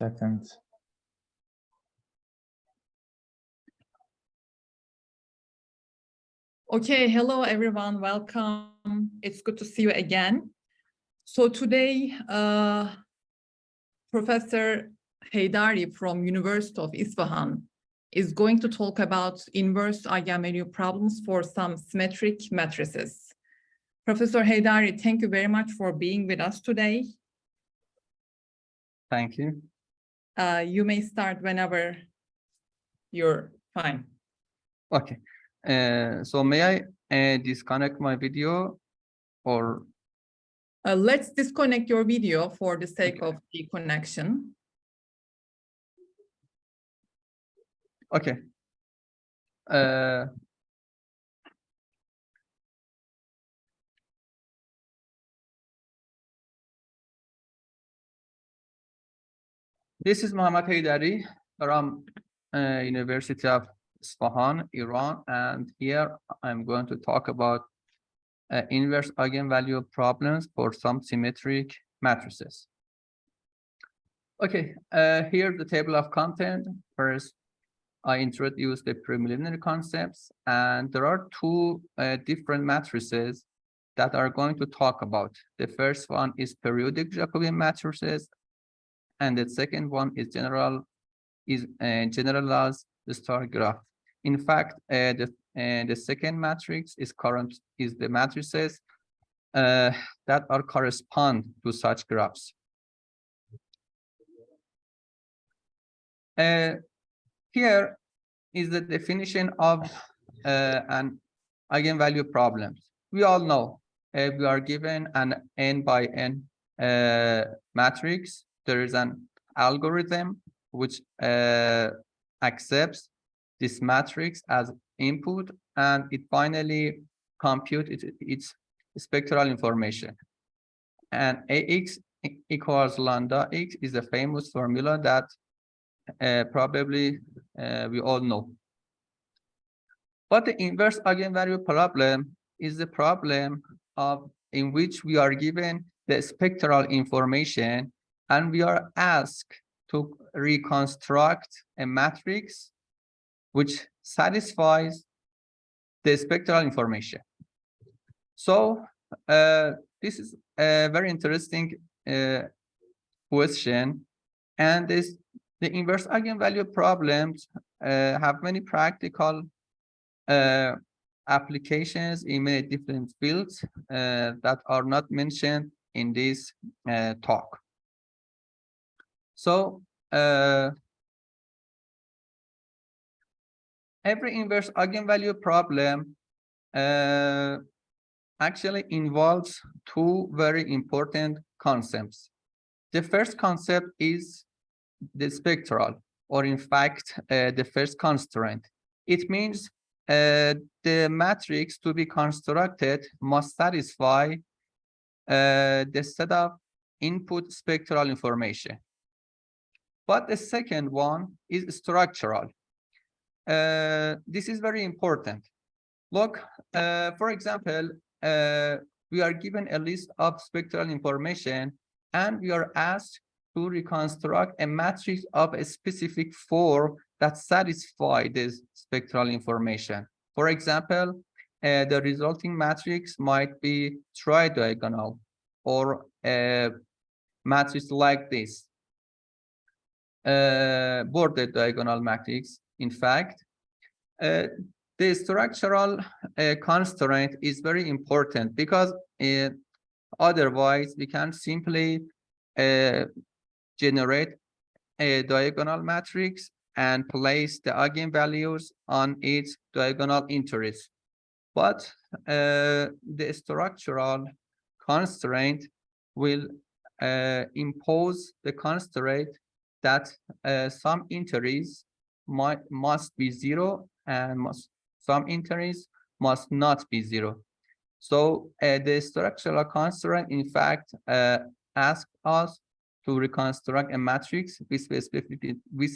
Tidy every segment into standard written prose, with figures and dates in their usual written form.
Second. Okay, hello everyone, welcome. It's good to see you again. So today, Professor Heydari from University of Isfahan is going to talk about inverse eigenvalue problems for some symmetric matrices. Professor Heydari, thank you very much for being with us today. Thank you. You may start whenever you're fine. Okay. So may I disconnect my video or? Let's disconnect your video for the sake of the connection. Okay. This is Mohammad Heydari from University of Isfahan, Iran, and here I'm going to talk about inverse eigenvalue problems for some symmetric matrices. Okay, here's the table of content. First, I introduce the preliminary concepts, and there are two different matrices that are going to talk about. The first one is periodic Jacobi matrices, and the second one is generalized star graph. In fact, the second matrix is the matrices that are correspond to such graphs. Here is the definition of an eigenvalue problem. We all know we are given an n by n matrix. There is an algorithm which accepts this matrix as input, and it finally computes its spectral information. And AX equals lambda x is a famous formula that probably we all know. But the inverse eigenvalue problem is the problem in which we are given the spectral information and we are asked to reconstruct a matrix which satisfies the spectral information. So this is a very interesting question, and the inverse eigenvalue problems have many practical applications in many different fields that are not mentioned in this talk. So every inverse eigenvalue problem actually involves two very important concepts. The first concept is the spectral, or in fact, the first constraint. It means the matrix to be constructed must satisfy the set of input spectral information. But the second one is structural. This is very important. Look, for example, we are given a list of spectral information and we are asked to reconstruct a matrix of a specific form that satisfies this spectral information. For example, the resulting matrix might be tridiagonal or a matrix like this, bordered diagonal matrix. In fact, the structural constraint is very important because otherwise we can simply generate a diagonal matrix and place the eigenvalues on its diagonal entries. But the structural constraint will impose the constraint that some entries must be zero and some entries must not be zero. So the structural constraint, in fact, asks us to reconstruct a matrix with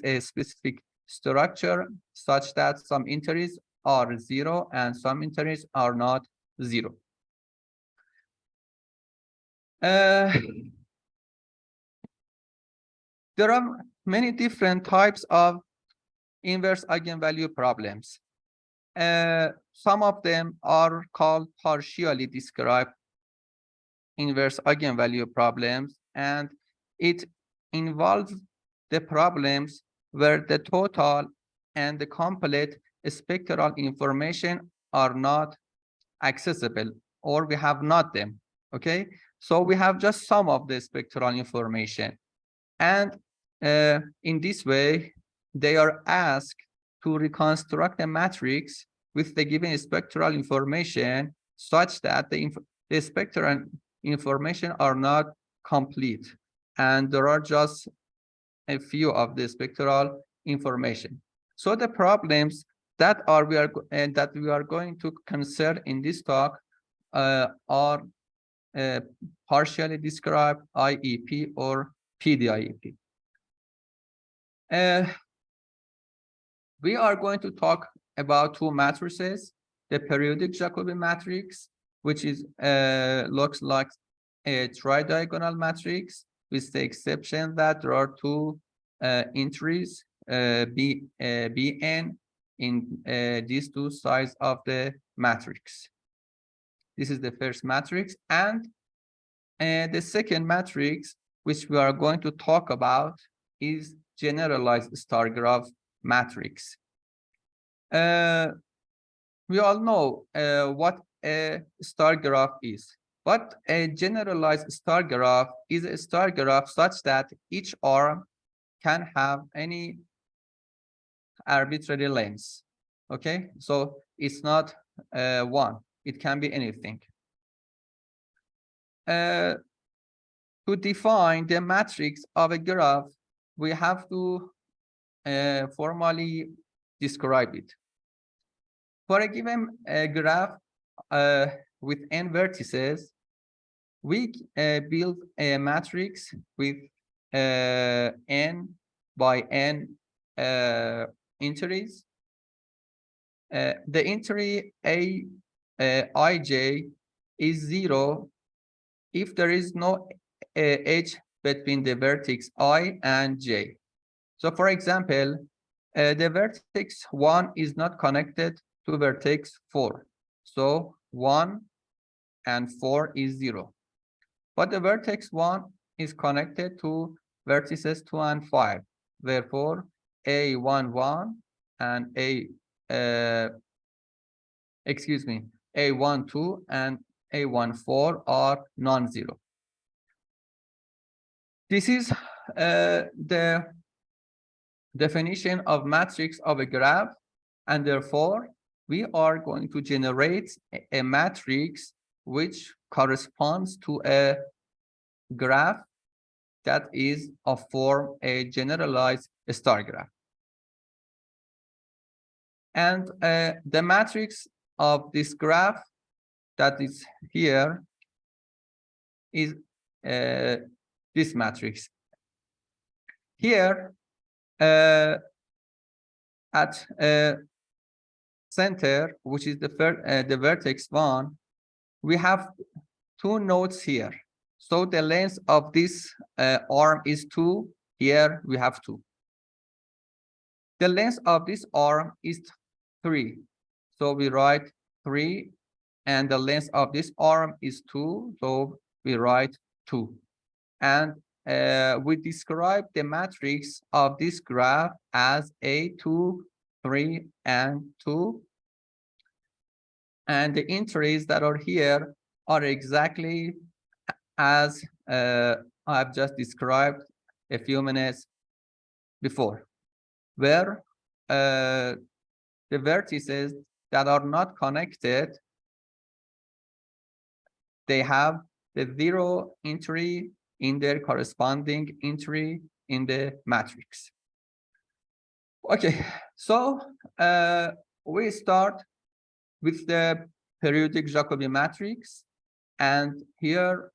a specific structure such that some entries are zero and some entries are not zero. There are many different types of inverse eigenvalue problems. Some of them are called partially described inverse eigenvalue problems, and it involves the problems where the total and the complete spectral information are not accessible, or we have not them, okay? So we have just some of the spectral information. And in this way, they are asked to reconstruct a matrix with the given spectral information such that the spectral information are not complete. And there are just a few of the spectral information. So the problems that we are going to consider in this talk are partially described IEP or PDIEP. We are going to talk about two matrices: the periodic Jacobi matrix, which is looks like a tridiagonal matrix, with the exception that there are two entries, Bn, in these two sides of the matrix. This is the first matrix, and the second matrix, which we are going to talk about, is generalized star graph matrix. We all know what a star graph is, but a generalized star graph is a star graph such that each arm can have any arbitrary length. Okay, so it's not one, it can be anything. To define the matrix of a graph, we have to formally describe it. For a given graph with n vertices, we build a matrix with n by n entries. The entry ij is 0 if there is no edge between the vertex I and j. So for example, the vertex 1 is not connected to vertex 4. So 1 and 4 is 0. But the vertex 1 is connected to vertices 2 and 5. Therefore, A11 and A12 and A14 are non-zero. This is the definition of matrix of a graph, and therefore we are going to generate a matrix which corresponds to a graph that is of form a generalized star graph. And the matrix of this graph that is here is this matrix. Here, at center, which is the vertex 1, we have two nodes here. So the length of this arm is 2. Here we have 2. The length of this arm is 3. So we write 3. And the length of this arm is 2. So we write 2. And we describe the matrix of this graph as A2, 3, and 2. And the entries that are here are exactly as I've just described a few minutes before, where the vertices that are not connected, they have the 0 entry in their corresponding entry in the matrix. Okay, so we start with the periodic Jacobi matrix, and here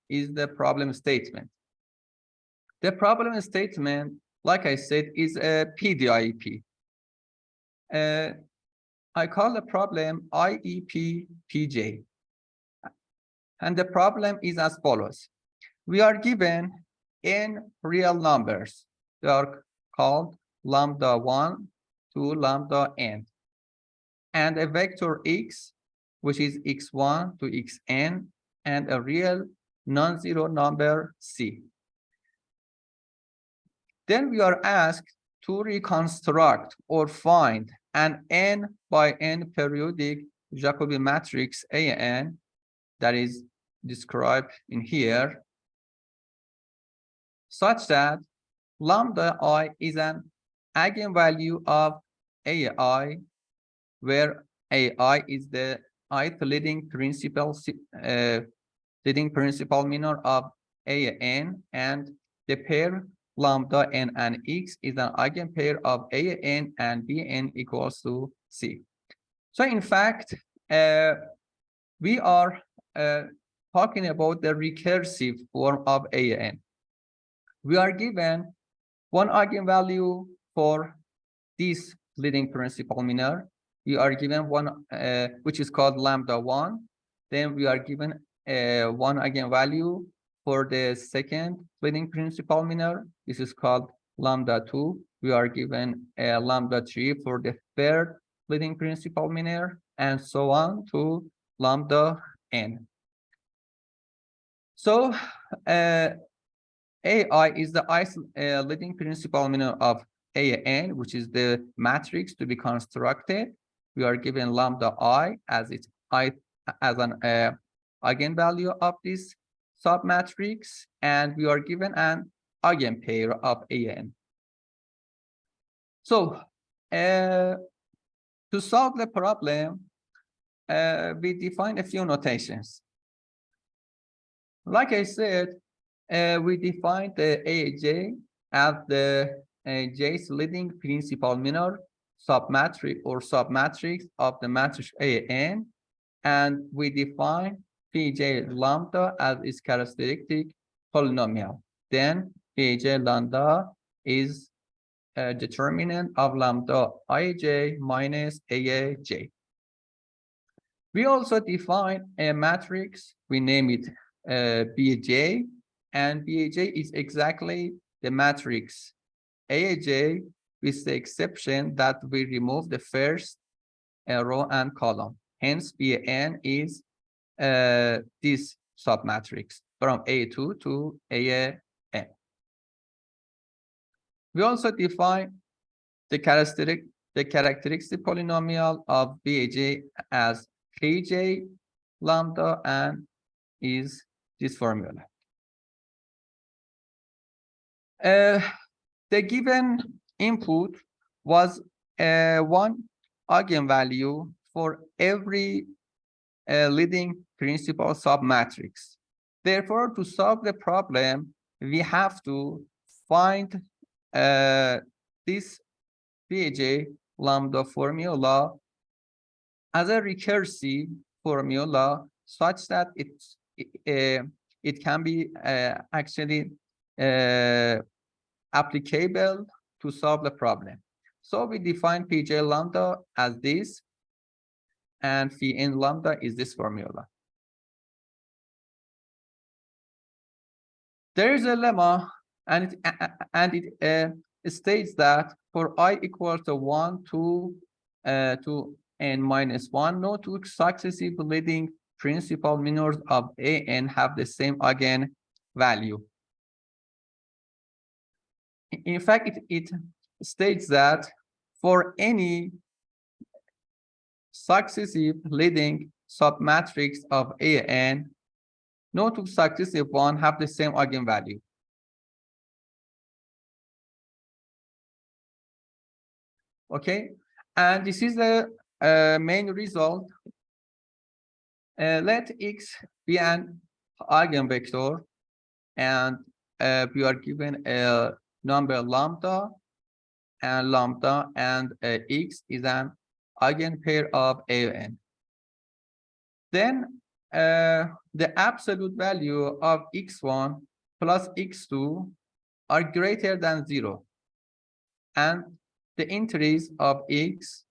is the problem statement. The problem statement, like I said, is a PDIEP. I call the problem IEP PJ. And the problem is as follows. We are given n real numbers. They are called lambda 1 to lambda n. And a vector x, which is x1 to xn, and a real non-zero number c. Then we are asked to reconstruct or find an n by n periodic Jacobi matrix AN that is described in here, such that lambda I is an eigenvalue of AI, where AI is the ith leading principal minor of AN, and the pair lambda n and x is an eigenpair of AN and Bn equals to C. So in fact, we are talking about the recursive form of AN. We are given one eigenvalue for this leading principal minor. We are given one, which is called lambda 1. Then we are given one eigenvalue for the second leading principal minor. This is called lambda 2. We are given lambda 3 for the third leading principal minor, and so on to lambda n. So AI is the leading principal minor of AN, which is the matrix to be constructed. We are given lambda I as its as an eigenvalue of this submatrix, and we are given an eigenpair of AN. So to solve the problem, we define a few notations. Like I said, we define the AJ as the J's leading principal minor submatrix or submatrix of the matrix AN, and we define Pj lambda as its characteristic polynomial. Then Pj lambda is a determinant of lambda Ij minus Aaj. We also define a matrix. We name it Bj, and Bj is exactly the matrix Aaj, with the exception that we remove the first row and column. Hence, Bn is this submatrix from A2 to AN. We also define the characteristic polynomial of Bj as Kj lambda, and is this formula. The given input was one eigenvalue for every leading principal submatrix. Therefore, to solve the problem, we have to find this Bj lambda formula as a recursive formula, such that it can be actually applicable to solve the problem. So we define Pj lambda as this, and phi n lambda is this formula. There is a lemma, and it states that for I equals to 1 to n minus 1, no two successive leading principal minors of AN have the same eigenvalue. In fact, it states that for any successive leading submatrix of AN, no two successive one have the same eigenvalue. Okay, and this is the main result. Let X be an eigenvector, and we are given a number lambda, and X is an eigenpair of AN. Then the absolute value of X1 plus X2 are greater than 0, and the entries of X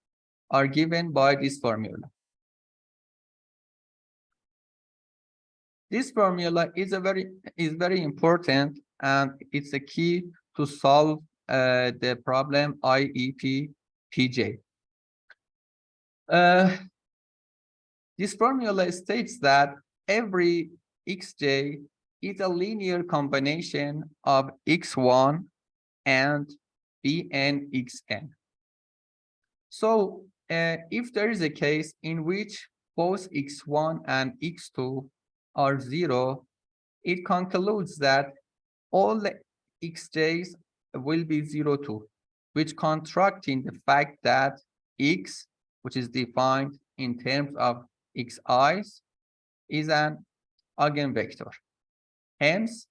are given by this formula. This formula is very important, and it's a key to solve the problem IEP-PJ. This formula states that every xj is a linear combination of x1 and bn xn. So if there is a case in which both x1 and x2 are 0, it concludes that all the xj's will be 0 too, which contracting the fact that x, which is defined in terms of xi's, is an eigenvector. Hence,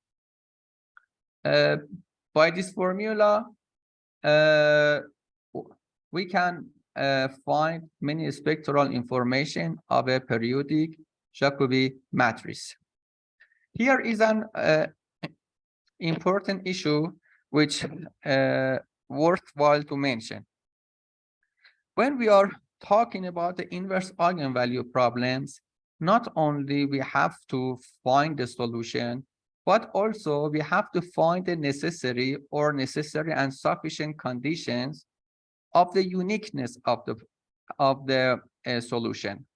by this formula, we can find many spectral information of a periodic Jacobi matrix. Here is an important issue which worthwhile to mention. When we are talking about the inverse eigenvalue problems, not only we have to find the solution, but also we have to find the necessary and sufficient conditions of the uniqueness of the solution.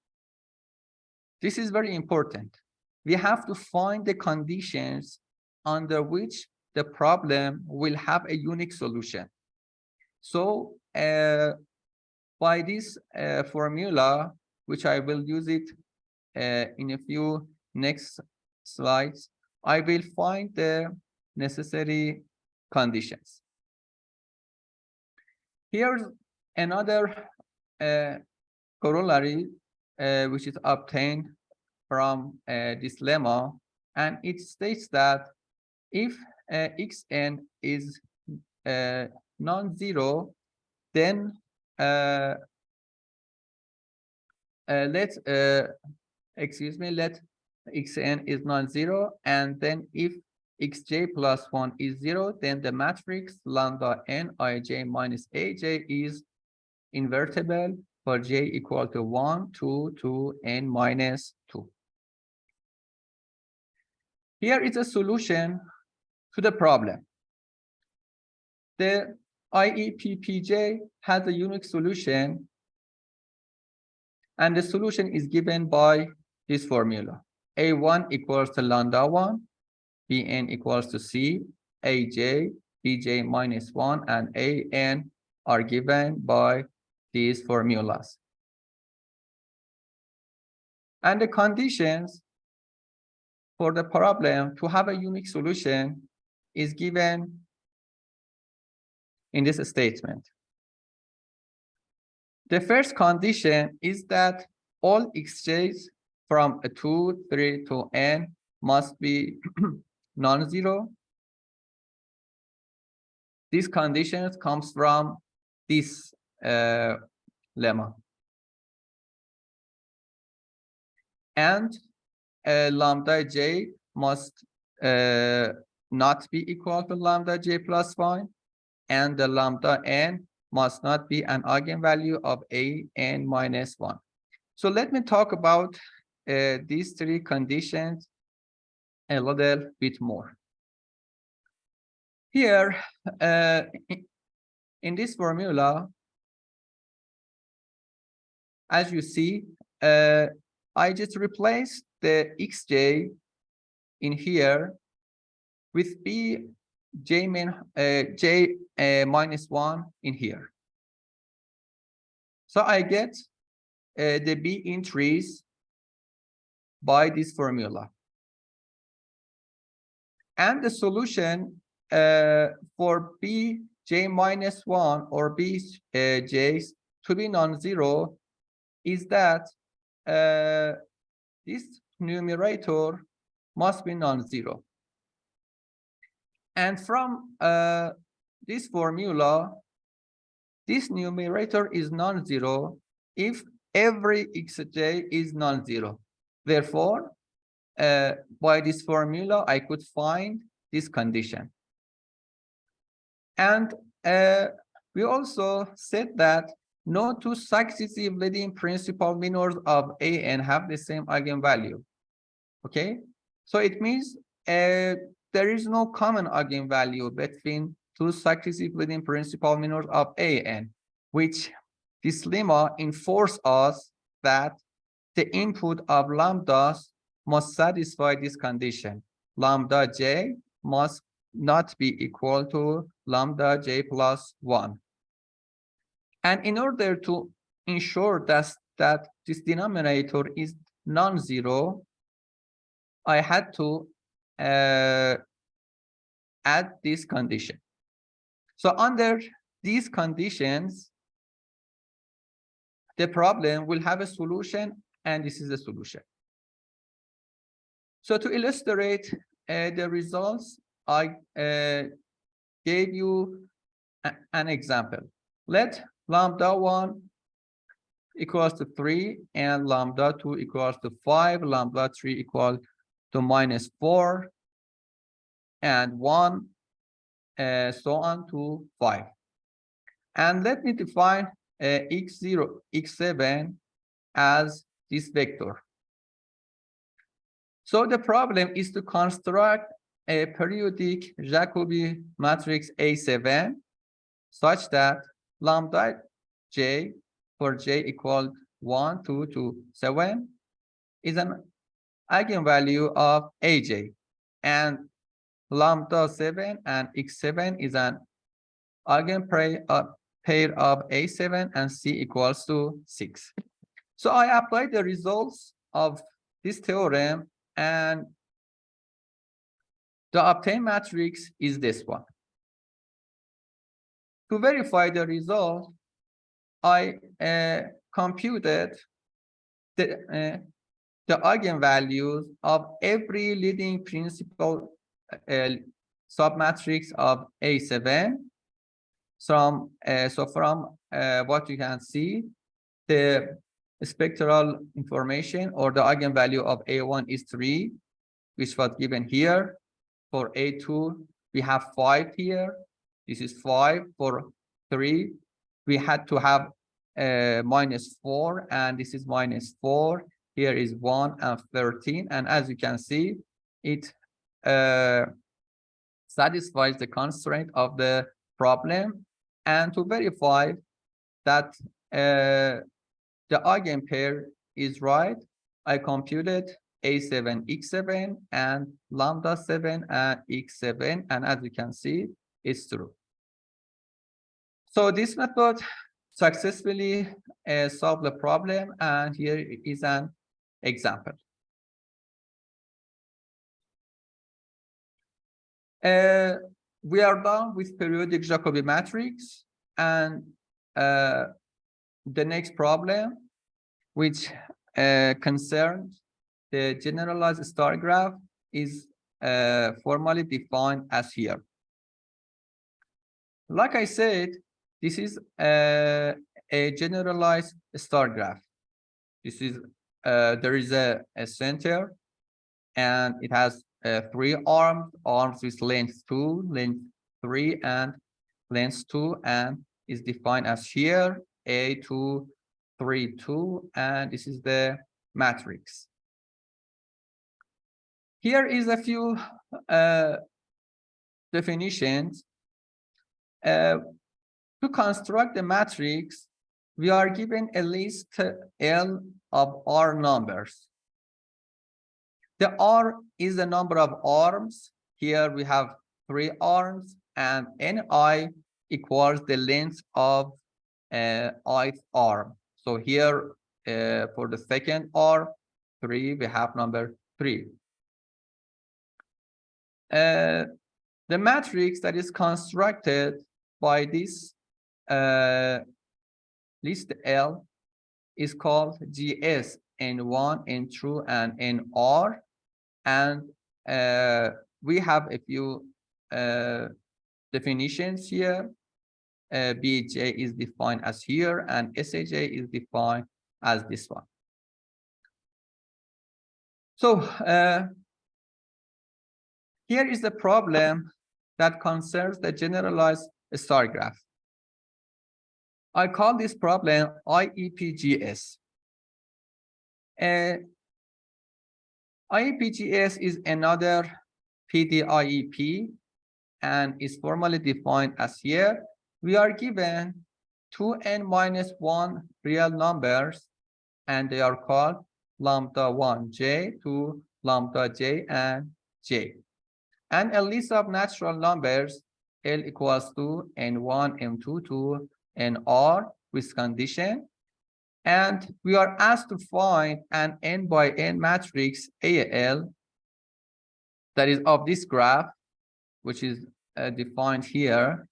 This is very important. We have to find the conditions under which the problem will have a unique solution. So by this formula, which I will use it in a few next slides, I will find the necessary conditions. Here's another corollary which is obtained from this lemma, and it states that if xn is non-zero, then let xn is non-zero, and then if xj plus 1 is 0, then the matrix lambda n ij minus aj is invertible for j equal to 1, 2, 2, n minus 2. Here is a solution to the problem. The IEP-PJ has a unique solution, and the solution is given by this formula. A1 equals to lambda 1, Bn equals to C, Aj, Bj minus 1, and An are given by these formulas. And the conditions for the problem to have a unique solution is given in this statement. The first condition is that all xj's from 2, 3 to n must be non-zero. These conditions comes from this lemma. And lambda j must not be equal to lambda j plus 1, and the lambda n must not be an eigenvalue of a n minus 1. So let me talk about these three conditions a little bit more. Here, in this formula, as you see, I just replaced the xj in here with j minus 1 in here. So I get the b entries by this formula. And the solution for bj minus 1 or bj's to be non-zero is that this numerator must be non-zero. And from this formula, this numerator is non-zero if every xj is non-zero. Therefore, by this formula, I could find this condition. And we also said that no two successive leading principal minors of an have the same eigenvalue. Okay, so it means there is no common eigenvalue between two successive leading principal minors of AN, which this lemma enforces us that the input of lambdas must satisfy this condition. Lambda j must not be equal to lambda j plus 1. And in order to ensure that this denominator is non-zero, I had to add this condition. So under these conditions, the problem will have a solution, and this is the solution. So to illustrate the results, I gave you an example. Let lambda 1 equals to 3, and lambda 2 equals to 5, lambda 3 equals to -4, and 1, so on to 5. And let me define x0, x7 as this vector. So the problem is to construct a periodic Jacobi matrix A7 such that lambda j for j equal 1, 2 to 7 is an eigenvalue of aj, and lambda 7 and x7 is an eigenpair of a7 and c equals to 6. So I applied the results of this theorem, and the obtained matrix is this one. To verify the result, I computed the eigenvalues of every leading principal submatrix of A7. So from what you can see, the spectral information or the eigenvalue of A1 is 3, which was given here. For A2, we have 5 here. This is 5. For 3, we had to have -4, and this is -4. Here is 1 and 13. And as you can see, it satisfies the constraint of the problem. And to verify that the eigenpair is right, I computed A7, X7, and lambda 7 and X7. And as you can see, it's true. So this method successfully solved the problem, and here is an example. We are done with periodic Jacobi matrix, and the next problem, which concerns the generalized star graph, is formally defined as here. Like I said, this is a generalized star graph. This is there is a center, and it has 3 arms with length 2, length 3, and length 2, and is defined as here A2, 3, 2, and this is the matrix. Here is a few definitions. To construct the matrix, we are given a list L of R numbers. The R is the number of arms. Here we have 3 arms, and Ni equals the length of ith arm. So here for the second arm, 3, we have number 3. The matrix that is constructed by this list L is called GS, N1, N2, and NR. And we have a few definitions here. Bj is defined as here, and Saj is defined as this one. So here is the problem that concerns the generalized star graph. I call this problem IEPGS. IEPGS is another PDIEP and is formally defined as here. We are given 2n-1 real numbers, and they are called lambda 1j to lambda j and j. And a list of natural numbers, L equals to n1, n2 to nr with condition. And we are asked to find an n by n matrix AL that is of this graph, which is defined here,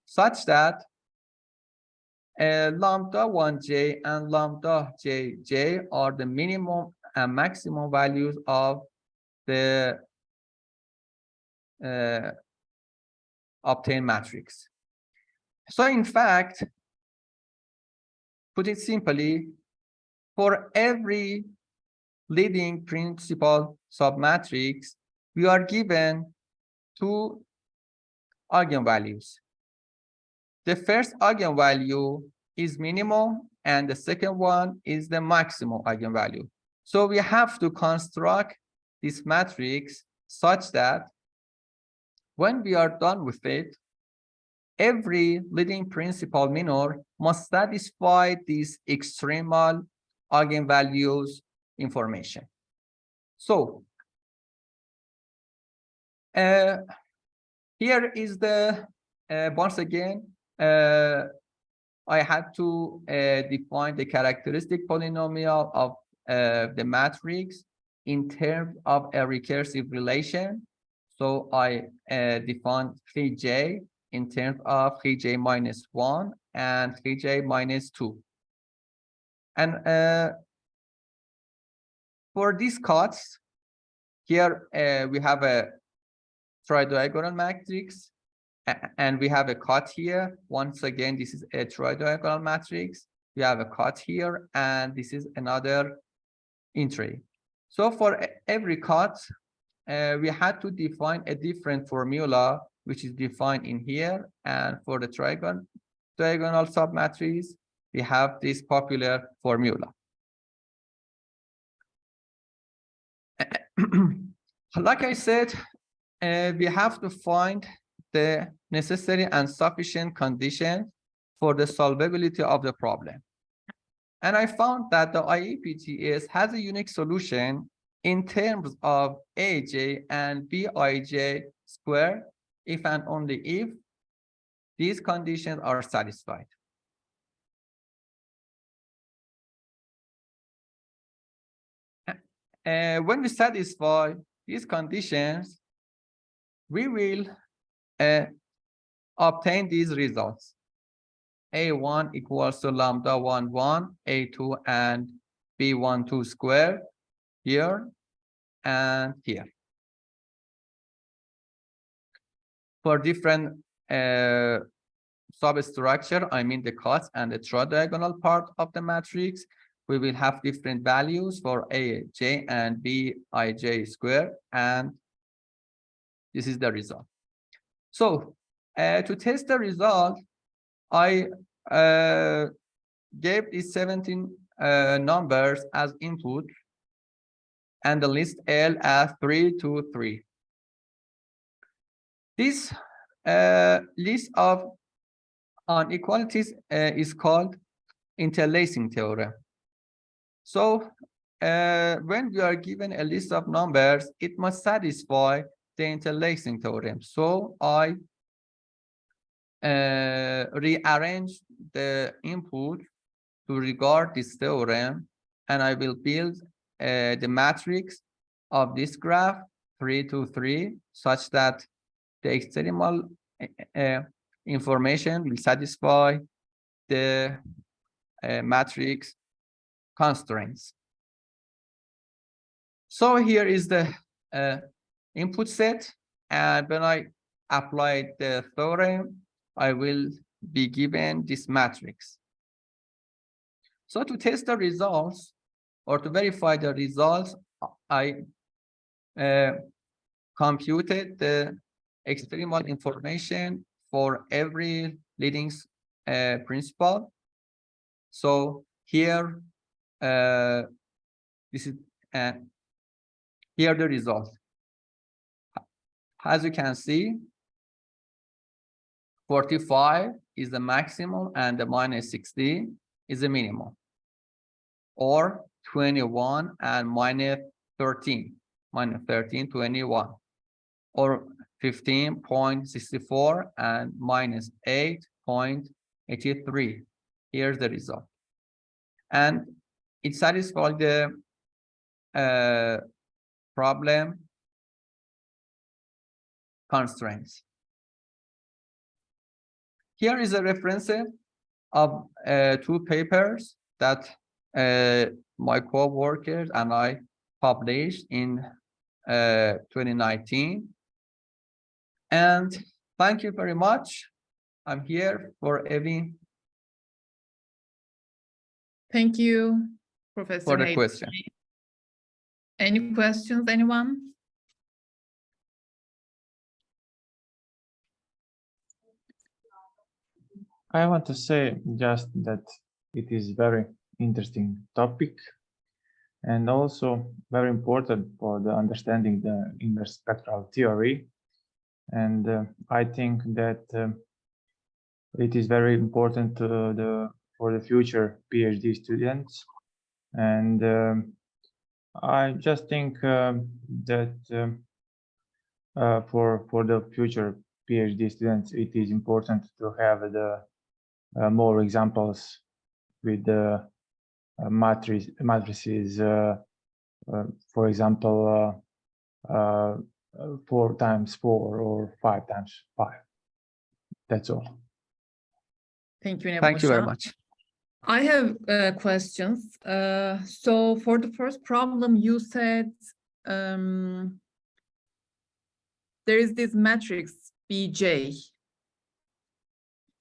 such that lambda 1j and lambda jj are the minimum and maximum values of the obtained matrix. So in fact, put it simply, for every leading principal submatrix, we are given two eigenvalues. The first eigenvalue is minimum, and the second one is the maximum eigenvalue. So we have to construct this matrix such that when we are done with it, every leading principal minor must satisfy these extremal eigenvalues information. So here is the, once again, I had to define the characteristic polynomial of the matrix in terms of a recursive relation. So I defined 3j in terms of 3j minus 1 and 3j minus 2. And for these cuts, here we have a tridiagonal matrix, and we have a cut here. Once again, this is a tridiagonal matrix. We have a cut here, and this is another entry. So for every cut, we had to define a different formula, which is defined in here. And for the diagonal submatrix, we have this popular formula. Like I said, we have to find the necessary and sufficient conditions for the solvability of the problem. And I found that the IEPTS has a unique solution in terms of AJ and BIJ squared if and only if these conditions are satisfied. When we satisfy these conditions, we will obtain these results. A1 equals to lambda 1, 1, A2 and B12 squared here and here. For different substructure, I mean the cuts and the tridiagonal part of the matrix, we will have different values for AJ and BIJ squared, and this is the result. So to test the result, I gave these 17 numbers as input and the list L as 3, 2, 3. This list of inequalities is called interlacing theorem. So when we are given a list of numbers, it must satisfy the interlacing theorem. So I rearrange the input to regard this theorem, and I will build the matrix of this graph 3, 2, 3, such that the extremal information will satisfy the matrix constraints. So here is the input set, and when I apply the theorem, I will be given this matrix. So to test the results or to verify the results, I computed the extremal information for every leading principal. So here, this is Here the result. As you can see, 45 is the maximum and the minus 16 is the minimum. Or 21 and minus 13, 21. Or 15.64 and minus 8.83. Here's the result. And it satisfies the problem constraints. Here is a reference of 2 papers that my co-workers and I published in 2019. And thank you very much. I'm here for any Thank you, Professor for the Heydari. question. Any questions, anyone? I want to say just that it is very interesting topic and also very important for the understanding the inverse spectral theory. And I think that it is very important for the future PhD students. And I just think that for the future PhD students, it is important to have the more examples with the matrices, for example, 4 times 4 or 5 times 5. That's all. Thank you, Thank you very Nebosha. much. I have questions. So for the first problem, you said there is this matrix Bj,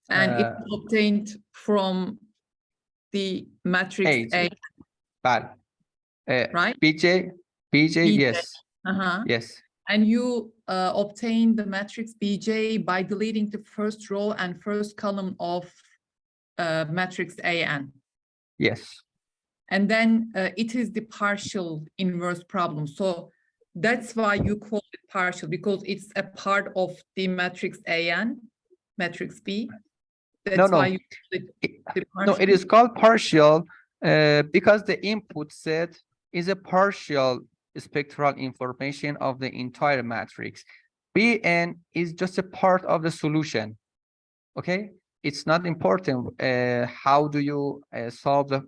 and it's obtained from the matrix A, Bad. right? BJ, yes. Uh-huh. Yes. And you obtain the matrix Bj by deleting the first row and first column of matrix AN. Yes. And then it is the partial inverse problem. So that's why you call it partial, because it's a part of the matrix AN, matrix B. That's why you call it the partial. No, it is called partial because the input set is a partial spectral information of the entire matrix. Bn is just a part of the solution. Okay, it's not important how you solve the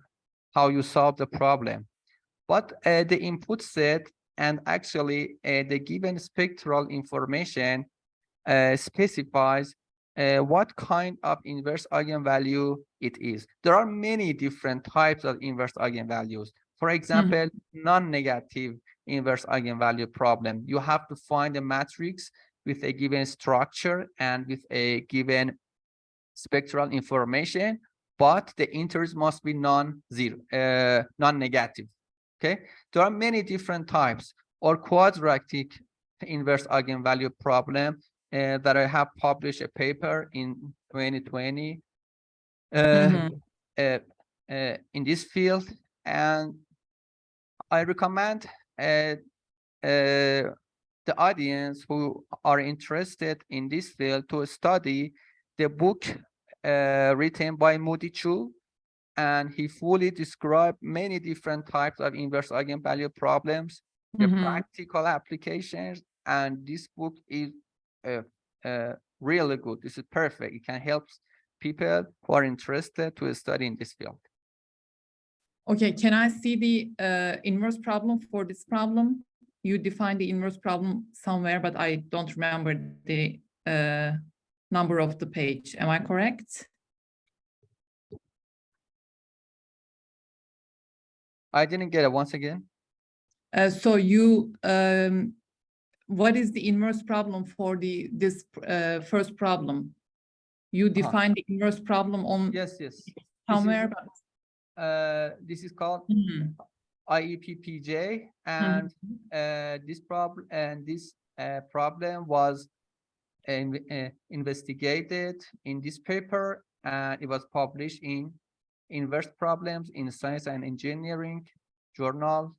problem, but the input set and actually the given spectral information specifies what kind of inverse eigenvalue it is. There are many different types of inverse eigenvalues. For example, non-negative inverse eigenvalue problem. You have to find a matrix with a given structure and with a given spectral information, but the integers must be non-zero, non-negative. Okay, there are many different types. Or quadratic inverse eigenvalue problem that I have published a paper in 2020 in this field, and I recommend the audience who are interested in this field to study the book written by Moody Chu, and he fully described many different types of inverse eigenvalue problems, the practical applications, and this book is really good. This is perfect. It can help people who are interested to study in this field. Okay, can I see the inverse problem for this problem? You define the inverse problem somewhere, but I don't remember the number of the page. Am I correct? I didn't get it once again. So you, what is the inverse problem for this first problem? You define the inverse problem on Yes. somewhere. This is called IEPPJ, and this problem was investigated in this paper, and it was published in Inverse Problems in Science and Engineering journal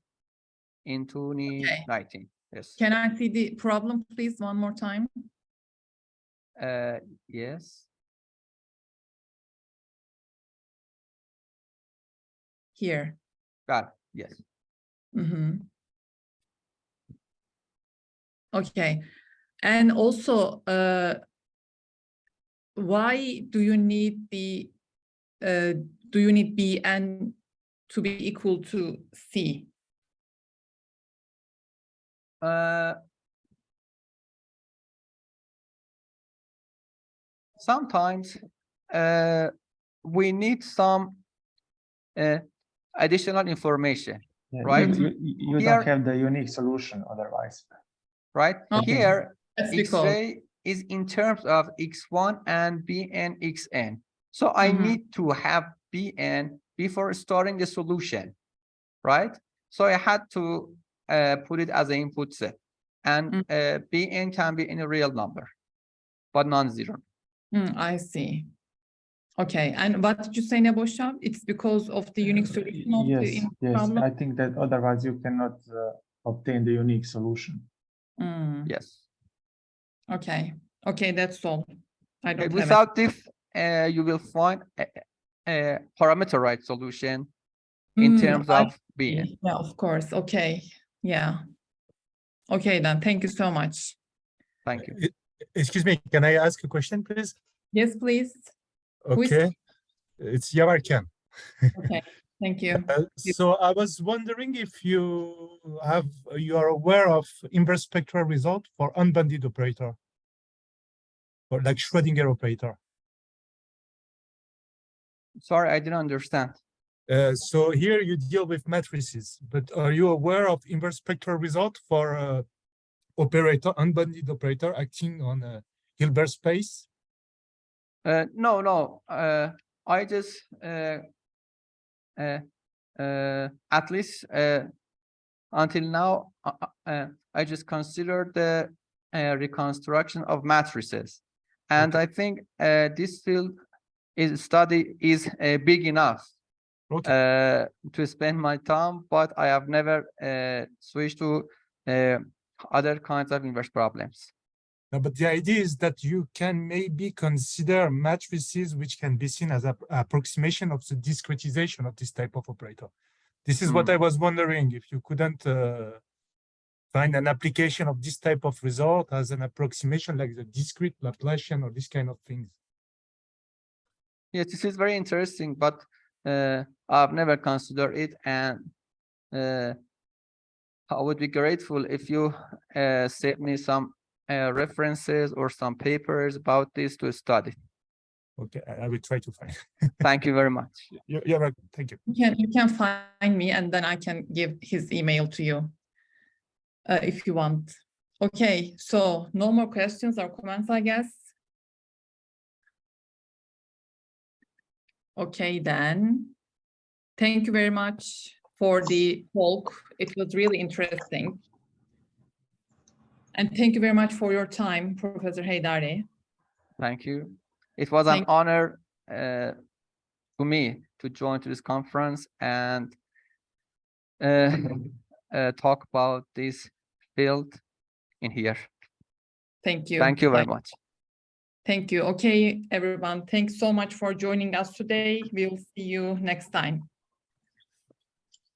in 2019. Yes. Can I see the problem, please, one more time? Yes. Here. Got it. Yes. Mhm. Okay. And also, why do you need Bn to be equal to C? Sometimes we need some additional information, Yeah, right? You Here- don't have the unique solution otherwise. Right? Okay. Here, That's because. X-ray is in terms of X1 and Bn Xn. So I Mhm. need to have Bn before starting the solution, right? So I had to put it as an input set. And Bn can be any real number, but non-zero. I see. Okay. And what did you say, Nebosha? It's because of the unique solution of the Yes, yes. problem? I think that otherwise you cannot obtain the unique solution. Mm, Yes. okay. Okay, that's all. I don't have it. Without this, you will find a parameterized solution in terms I of Bn. see. Yeah, of course. Okay. Yeah. Okay, then. Thank you so much. Thank you. Excuse me, can I ask a question, please? Yes, please. Who is- Okay, it's Yavarkan. Okay. Thank you. So I was wondering if you are aware of inverse spectral result for unbounded operator, or like Schrödinger operator. Sorry, I didn't understand. So here you deal with matrices, but are you aware of inverse spectral result for operator, unbounded operator acting on a Hilbert space? No. I just at least until now, I just considered the reconstruction of matrices, and Okay. I think this field study is big enough Okay. to spend my time, but I have never switched to other kinds of inverse problems. No, but the idea is that you can maybe consider matrices which can be seen as an approximation of the discretization of this type of operator. This is what I was wondering, if you couldn't find an application of this type of result as an approximation like the discrete Laplacian or this kind of things. Yes, this is very interesting, but I've never considered it, and I would be grateful if you send me some references or some papers about this to study. Okay, I will try to find. Thank you very much. You're welcome. Thank you. You can find me, and then I can give his email to you if you want. Okay, so no more questions or comments, I guess. Okay, then. Thank you very much for the talk. It was really interesting. And thank you very much for your time, Professor Heydari. Thank you. It was an honor to me to join to this conference and talk about this field in here. Thank you. Thank you very much. Thank you. Okay, everyone. Thanks so much for joining us today. We'll see you next time.